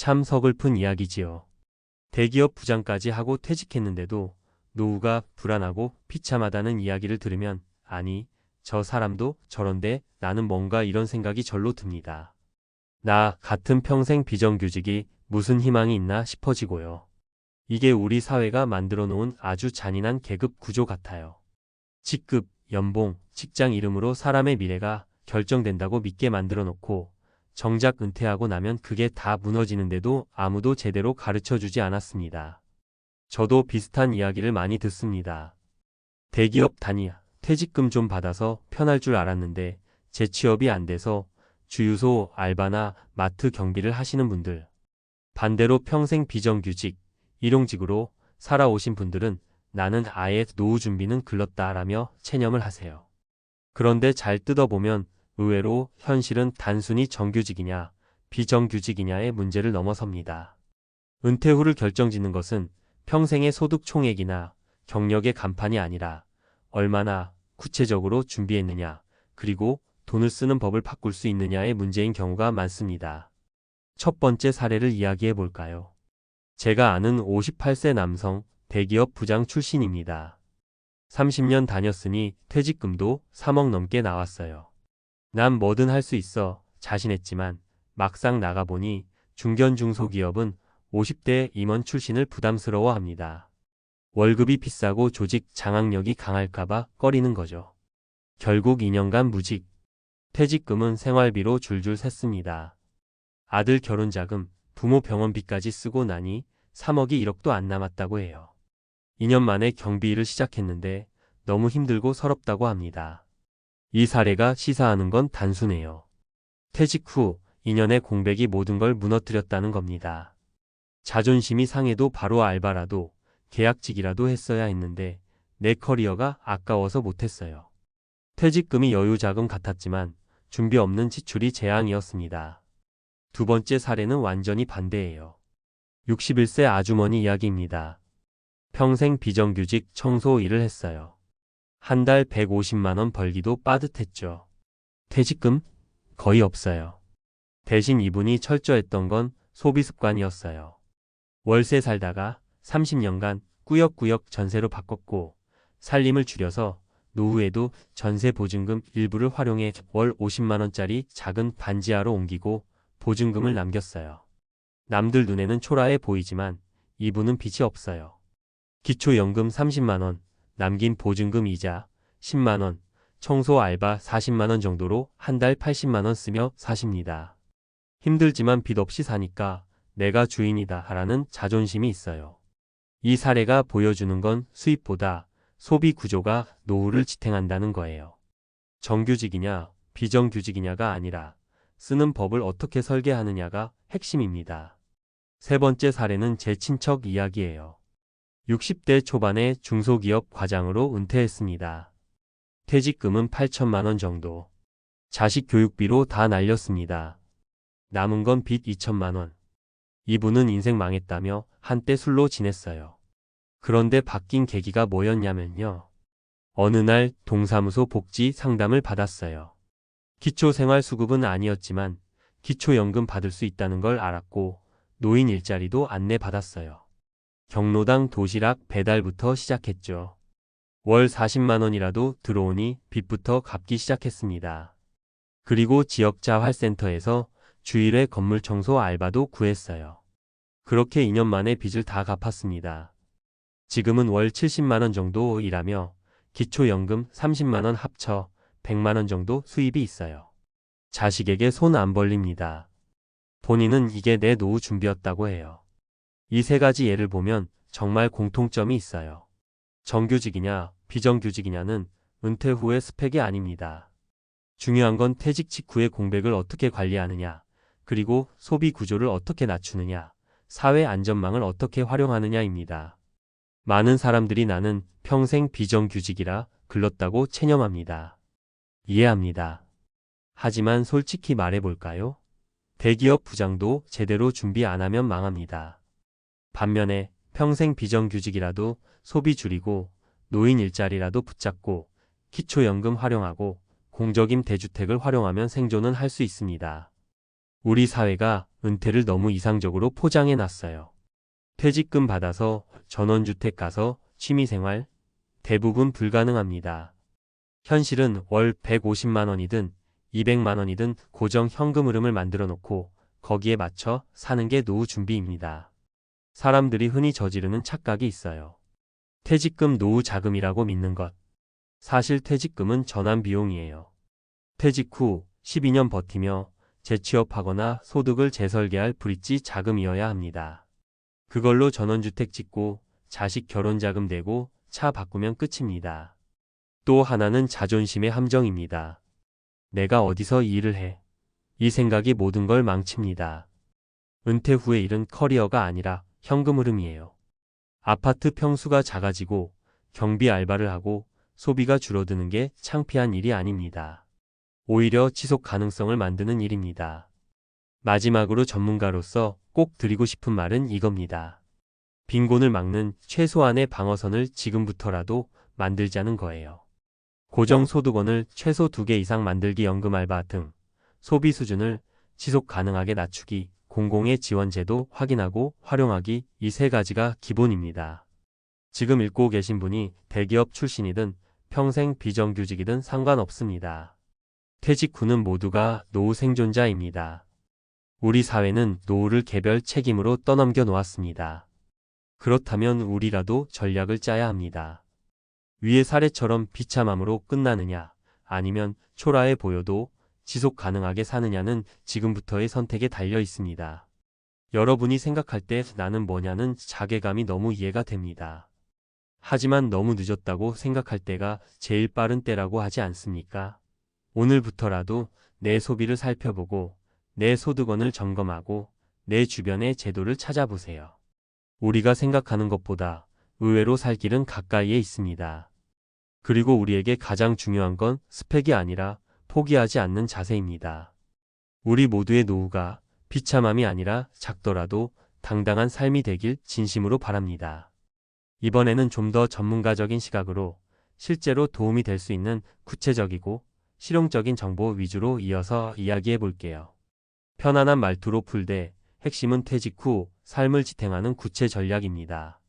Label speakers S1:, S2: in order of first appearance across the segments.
S1: 참 서글픈 이야기지요. 대기업 부장까지 하고 퇴직했는데도 노후가 불안하고 비참하다는 이야기를 들으면 아니, 저 사람도 저런데 나는 뭔가 이런 생각이 절로 듭니다. 나 같은 평생 비정규직이 무슨 희망이 있나 싶어지고요. 이게 우리 사회가 만들어 놓은 아주 잔인한 계급 구조 같아요. 직급, 연봉, 직장 이름으로 사람의 미래가 결정된다고 믿게 만들어 놓고 정작 은퇴하고 나면 그게 다 무너지는데도 아무도 제대로 가르쳐 주지 않았습니다. 저도 비슷한 이야기를 많이 듣습니다. 대기업 다니 퇴직금 좀 받아서 편할 줄 알았는데 재취업이 안 돼서 주유소 알바나 마트 경비를 하시는 분들. 반대로 평생 비정규직, 일용직으로 살아오신 분들은 나는 아예 노후 준비는 글렀다라며 체념을 하세요. 그런데 잘 뜯어보면 의외로 현실은 단순히 정규직이냐, 비정규직이냐의 문제를 넘어섭니다. 은퇴 후를 결정짓는 것은 평생의 소득 총액이나 경력의 간판이 아니라 얼마나 구체적으로 준비했느냐, 그리고 돈을 쓰는 법을 바꿀 수 있느냐의 문제인 경우가 많습니다. 첫 번째 사례를 이야기해 볼까요? 제가 아는 58세 남성 대기업 부장 출신입니다. 30년 다녔으니 퇴직금도 3억 넘게 나왔어요. 난 뭐든 할 수 있어 자신했지만 막상 나가보니 중견 중소기업은 50대 임원 출신을 부담스러워합니다. 월급이 비싸고 조직 장악력이 강할까봐 꺼리는 거죠. 결국 2년간 무직. 퇴직금은 생활비로 줄줄 샜습니다. 아들 결혼자금, 부모 병원비까지 쓰고 나니 3억이 1억도 안 남았다고 해요. 2년 만에 경비일을 시작했는데 너무 힘들고 서럽다고 합니다. 이 사례가 시사하는 건 단순해요. 퇴직 후 2년의 공백이 모든 걸 무너뜨렸다는 겁니다. 자존심이 상해도 바로 알바라도 계약직이라도 했어야 했는데 내 커리어가 아까워서 못했어요. 퇴직금이 여유자금 같았지만 준비 없는 지출이 재앙이었습니다. 두 번째 사례는 완전히 반대예요. 61세 아주머니 이야기입니다. 평생 비정규직 청소 일을 했어요. 한 달 150만 원 벌기도 빠듯했죠. 퇴직금? 거의 없어요. 대신 이분이 철저했던 건 소비 습관이었어요. 월세 살다가 30년간 꾸역꾸역 전세로 바꿨고 살림을 줄여서 노후에도 전세 보증금 일부를 활용해 월 50만 원짜리 작은 반지하로 옮기고 보증금을 남겼어요. 남들 눈에는 초라해 보이지만 이분은 빚이 없어요. 기초연금 30만 원, 남긴 보증금 이자 10만 원, 청소 알바 40만 원 정도로 한 달 80만 원 쓰며 사십니다. 힘들지만 빚 없이 사니까 내가 주인이다 라는 자존심이 있어요. 이 사례가 보여주는 건 수입보다 소비 구조가 노후를 지탱한다는 거예요. 정규직이냐 비정규직이냐가 아니라 쓰는 법을 어떻게 설계하느냐가 핵심입니다. 세 번째 사례는 제 친척 이야기예요. 60대 초반에 중소기업 과장으로 은퇴했습니다. 퇴직금은 8천만 원 정도. 자식 교육비로 다 날렸습니다. 남은 건 빚 2천만 원. 이분은 인생 망했다며 한때 술로 지냈어요. 그런데 바뀐 계기가 뭐였냐면요. 어느 날 동사무소 복지 상담을 받았어요. 기초생활수급은 아니었지만 기초연금 받을 수 있다는 걸 알았고 노인 일자리도 안내받았어요. 경로당 도시락 배달부터 시작했죠. 월 40만 원이라도 들어오니 빚부터 갚기 시작했습니다. 그리고 지역자활센터에서 주일에 건물 청소 알바도 구했어요. 그렇게 2년 만에 빚을 다 갚았습니다. 지금은 월 70만 원 정도 일하며 기초연금 30만 원 합쳐 100만 원 정도 수입이 있어요. 자식에게 손 안 벌립니다. 본인은 이게 내 노후 준비였다고 해요. 이 세 가지 예를 보면 정말 공통점이 있어요. 정규직이냐 비정규직이냐는 은퇴 후의 스펙이 아닙니다. 중요한 건 퇴직 직후의 공백을 어떻게 관리하느냐, 그리고 소비 구조를 어떻게 낮추느냐, 사회 안전망을 어떻게 활용하느냐입니다. 많은 사람들이 나는 평생 비정규직이라 글렀다고 체념합니다. 이해합니다. 하지만 솔직히 말해볼까요? 대기업 부장도 제대로 준비 안 하면 망합니다. 반면에 평생 비정규직이라도 소비 줄이고 노인 일자리라도 붙잡고 기초연금 활용하고 공적임 대주택을 활용하면 생존은 할 수 있습니다. 우리 사회가 은퇴를 너무 이상적으로 포장해 놨어요. 퇴직금 받아서 전원주택 가서 취미생활? 대부분 불가능합니다. 현실은 월 150만 원이든 200만 원이든 고정 현금 흐름을 만들어 놓고 거기에 맞춰 사는 게 노후 준비입니다. 사람들이 흔히 저지르는 착각이 있어요. 퇴직금 노후 자금이라고 믿는 것. 사실 퇴직금은 전환 비용이에요. 퇴직 후 12년 버티며 재취업하거나 소득을 재설계할 브릿지 자금이어야 합니다. 그걸로 전원주택 짓고 자식 결혼 자금 대고 차 바꾸면 끝입니다. 또 하나는 자존심의 함정입니다. 내가 어디서 이 일을 해? 이 생각이 모든 걸 망칩니다. 은퇴 후의 일은 커리어가 아니라 현금 흐름이에요. 아파트 평수가 작아지고 경비 알바를 하고 소비가 줄어드는 게 창피한 일이 아닙니다. 오히려 지속 가능성을 만드는 일입니다. 마지막으로 전문가로서 꼭 드리고 싶은 말은 이겁니다. 빈곤을 막는 최소한의 방어선을 지금부터라도 만들자는 거예요. 고정소득원을 최소 2개 이상 만들기, 연금 알바 등 소비 수준을 지속 가능하게 낮추기, 공공의 지원제도 확인하고 활용하기, 이 3가지가 기본입니다. 지금 읽고 계신 분이 대기업 출신이든 평생 비정규직이든 상관없습니다. 퇴직 후는 모두가 노후 생존자입니다. 우리 사회는 노후를 개별 책임으로 떠넘겨 놓았습니다. 그렇다면 우리라도 전략을 짜야 합니다. 위의 사례처럼 비참함으로 끝나느냐, 아니면 초라해 보여도 지속 가능하게 사느냐는 지금부터의 선택에 달려 있습니다. 여러분이 생각할 때 나는 뭐냐는 자괴감이 너무 이해가 됩니다. 하지만 너무 늦었다고 생각할 때가 제일 빠른 때라고 하지 않습니까? 오늘부터라도 내 소비를 살펴보고 내 소득원을 점검하고 내 주변의 제도를 찾아보세요. 우리가 생각하는 것보다 의외로 살 길은 가까이에 있습니다. 그리고 우리에게 가장 중요한 건 스펙이 아니라 포기하지 않는 자세입니다. 우리 모두의 노후가 비참함이 아니라 작더라도 당당한 삶이 되길 진심으로 바랍니다. 이번에는 좀 더 전문가적인 시각으로 실제로 도움이 될 수 있는 구체적이고 실용적인 정보 위주로 이어서 이야기해 볼게요. 편안한 말투로 풀되 핵심은 퇴직 후 삶을 지탱하는 구체 전략입니다.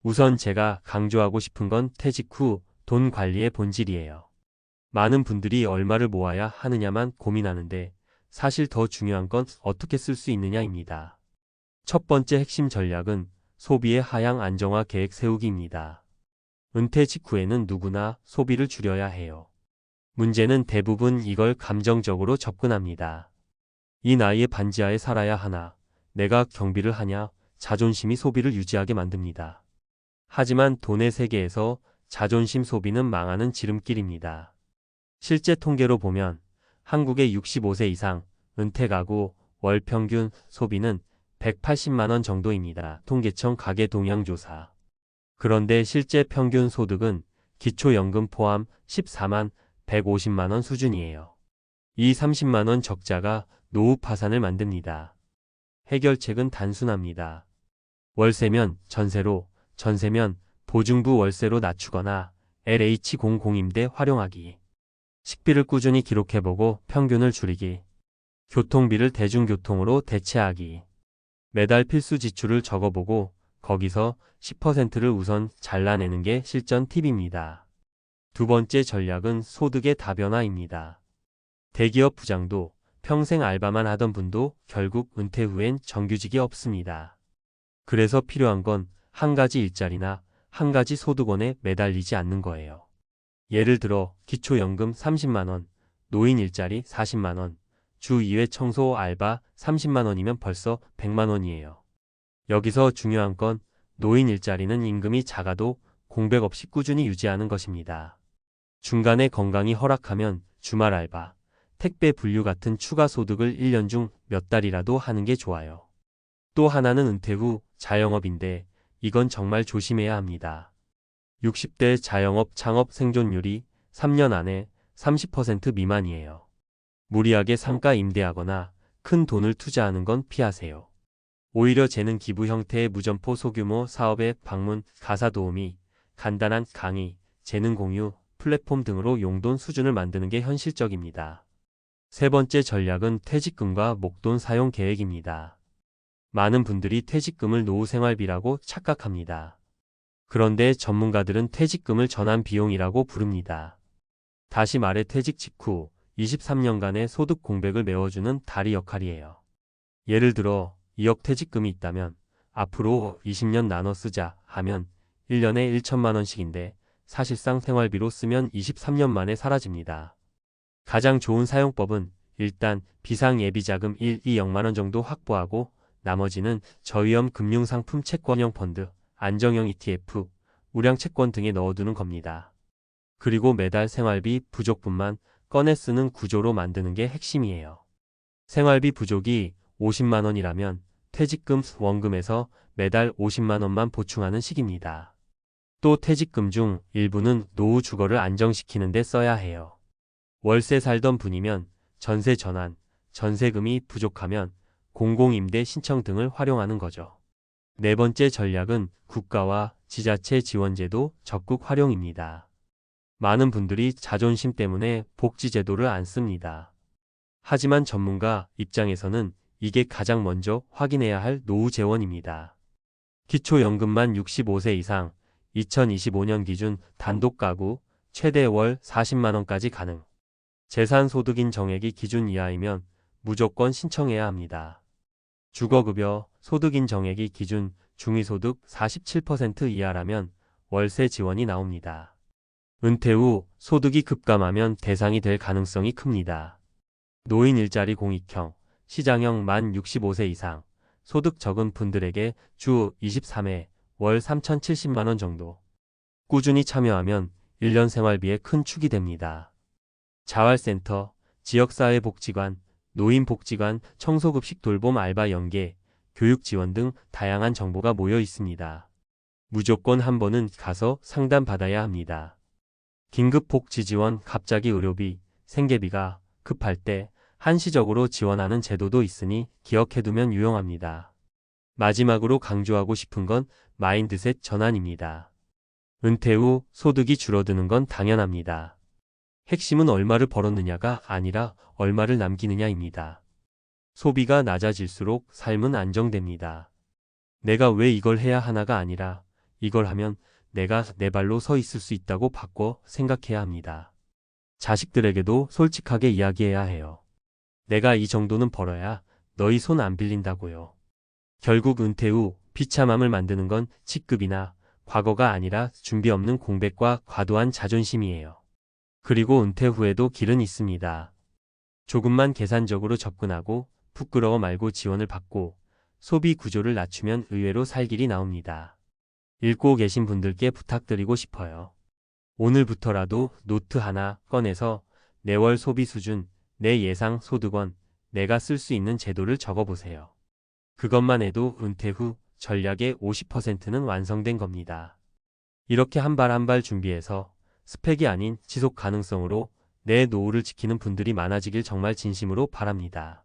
S1: 우선 제가 강조하고 싶은 건 퇴직 후 돈 관리의 본질이에요. 많은 분들이 얼마를 모아야 하느냐만 고민하는데 사실 더 중요한 건 어떻게 쓸 수 있느냐입니다. 첫 번째 핵심 전략은 소비의 하향 안정화 계획 세우기입니다. 은퇴 직후에는 누구나 소비를 줄여야 해요. 문제는 대부분 이걸 감정적으로 접근합니다. 이 나이에 반지하에 살아야 하나, 내가 경비를 하냐, 자존심이 소비를 유지하게 만듭니다. 하지만 돈의 세계에서 자존심 소비는 망하는 지름길입니다. 실제 통계로 보면 한국의 65세 이상 은퇴 가구 월 평균 소비는 180만 원 정도입니다. 통계청 가계 동향 조사. 그런데 실제 평균 소득은 기초연금 포함 14만 150만 원 수준이에요. 이 30만 원 적자가 노후 파산을 만듭니다. 해결책은 단순합니다. 월세면 전세로, 전세면 보증부 월세로 낮추거나 LH 공공임대 활용하기. 식비를 꾸준히 기록해보고 평균을 줄이기. 교통비를 대중교통으로 대체하기. 매달 필수 지출을 적어보고 거기서 10%를 우선 잘라내는 게 실전 팁입니다. 두 번째 전략은 소득의 다변화입니다. 대기업 부장도 평생 알바만 하던 분도 결국 은퇴 후엔 정규직이 없습니다. 그래서 필요한 건 한 가지 일자리나 한 가지 소득원에 매달리지 않는 거예요. 예를 들어 기초연금 30만 원, 노인 일자리 40만 원, 주 2회 청소 알바 30만 원이면 벌써 100만 원이에요. 여기서 중요한 건 노인 일자리는 임금이 작아도 공백 없이 꾸준히 유지하는 것입니다. 중간에 건강이 허락하면 주말 알바, 택배 분류 같은 추가 소득을 1년 중 몇 달이라도 하는 게 좋아요. 또 하나는 은퇴 후 자영업인데 이건 정말 조심해야 합니다. 60대 자영업 창업 생존율이 3년 안에 30% 미만이에요. 무리하게 상가 임대하거나 큰 돈을 투자하는 건 피하세요. 오히려 재능 기부 형태의 무점포 소규모 사업의 방문, 가사 도우미, 간단한 강의, 재능 공유, 플랫폼 등으로 용돈 수준을 만드는 게 현실적입니다. 세 번째 전략은 퇴직금과 목돈 사용 계획입니다. 많은 분들이 퇴직금을 노후 생활비라고 착각합니다. 그런데 전문가들은 퇴직금을 전환 비용이라고 부릅니다. 다시 말해 퇴직 직후 23년간의 소득 공백을 메워주는 다리 역할이에요. 예를 들어 2억 퇴직금이 있다면 앞으로 20년 나눠 쓰자 하면 1년에 1천만 원씩인데 사실상 생활비로 쓰면 23년 만에 사라집니다. 가장 좋은 사용법은 일단 비상예비자금 1, 2억만 원 정도 확보하고 나머지는 저위험 금융상품 채권형 펀드, 안정형 ETF, 우량채권 등에 넣어두는 겁니다. 그리고 매달 생활비 부족분만 꺼내 쓰는 구조로 만드는 게 핵심이에요. 생활비 부족이 50만 원이라면 퇴직금 원금에서 매달 50만 원만 보충하는 식입니다. 또 퇴직금 중 일부는 노후 주거를 안정시키는 데 써야 해요. 월세 살던 분이면 전세 전환, 전세금이 부족하면 공공임대 신청 등을 활용하는 거죠. 네 번째 전략은 국가와 지자체 지원제도 적극 활용입니다. 많은 분들이 자존심 때문에 복지제도를 안 씁니다. 하지만 전문가 입장에서는 이게 가장 먼저 확인해야 할 노후 재원입니다. 기초연금만 65세 이상, 2025년 기준 단독 가구 최대 월 40만 원까지 가능. 재산소득인 정액이 기준 이하이면 무조건 신청해야 합니다. 주거급여 소득인 정액이 기준 중위소득 47% 이하라면 월세 지원이 나옵니다. 은퇴 후 소득이 급감하면 대상이 될 가능성이 큽니다. 노인 일자리 공익형, 시장형 만 65세 이상, 소득 적은 분들에게 주 23회 월 3,070만 원 정도. 꾸준히 참여하면 1년 생활비에 큰 축이 됩니다. 자활센터, 지역사회복지관, 노인복지관, 청소급식 돌봄 알바 연계, 교육 지원 등 다양한 정보가 모여 있습니다. 무조건 한 번은 가서 상담받아야 합니다. 긴급복지 지원, 갑자기 의료비, 생계비가 급할 때 한시적으로 지원하는 제도도 있으니 기억해두면 유용합니다. 마지막으로 강조하고 싶은 건 마인드셋 전환입니다. 은퇴 후 소득이 줄어드는 건 당연합니다. 핵심은 얼마를 벌었느냐가 아니라 얼마를 남기느냐입니다. 소비가 낮아질수록 삶은 안정됩니다. 내가 왜 이걸 해야 하나가 아니라 이걸 하면 내가 내 발로 서 있을 수 있다고 바꿔 생각해야 합니다. 자식들에게도 솔직하게 이야기해야 해요. 내가 이 정도는 벌어야 너희 손 안 빌린다고요. 결국 은퇴 후 비참함을 만드는 건 직급이나 과거가 아니라 준비 없는 공백과 과도한 자존심이에요. 그리고 은퇴 후에도 길은 있습니다. 조금만 계산적으로 접근하고 부끄러워 말고 지원을 받고 소비 구조를 낮추면 의외로 살 길이 나옵니다. 읽고 계신 분들께 부탁드리고 싶어요. 오늘부터라도 노트 하나 꺼내서 내 월 소비 수준, 내 예상 소득원, 내가 쓸 수 있는 제도를 적어보세요. 그것만 해도 은퇴 후 전략의 50%는 완성된 겁니다. 이렇게 한 발 한 발 준비해서 스펙이 아닌 지속 가능성으로 내 노후를 지키는 분들이 많아지길 정말 진심으로 바랍니다.